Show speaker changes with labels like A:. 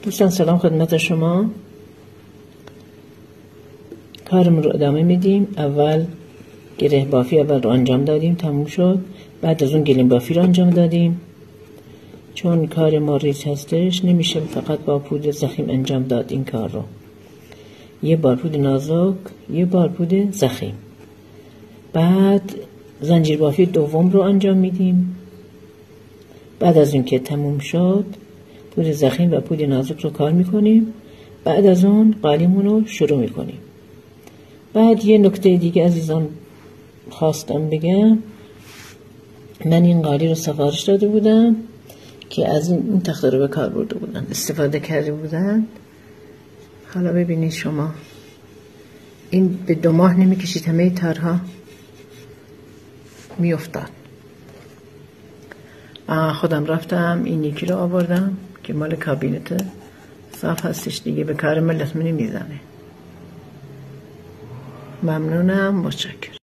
A: دوستان سلام خدمت شما. کارمون رو ادامه میدیم. اول گره بافی اول رو انجام دادیم، تموم شد. بعد از اون گلیم بافی رو انجام دادیم. چون کار ما ریز هستش نمیشه فقط با پودر ضخیم انجام داد این کار رو. یه بار پودر نازک، یه بار پودر ضخیم. بعد زنجیر بافی دوم رو انجام میدیم. بعد از اون که تموم شد پودر ضخیم و پودر نازک رو کار میکنیم. بعد از اون قالیمون رو شروع میکنیم. بعد یه نکته دیگه عزیزان خواستم بگم، من این قالی رو سفارش داده بودم که از این تخته رو به کار برده بودن، استفاده کرده بودن. حالا ببینید شما این به 2 ماه نمیکشید همه تارها میافتاد. خودم رفتم این یکی رو آوردم که مال کابینت صاف هستش دیگه، به کار ملت نمیزنه. ممنونم، متشکرم.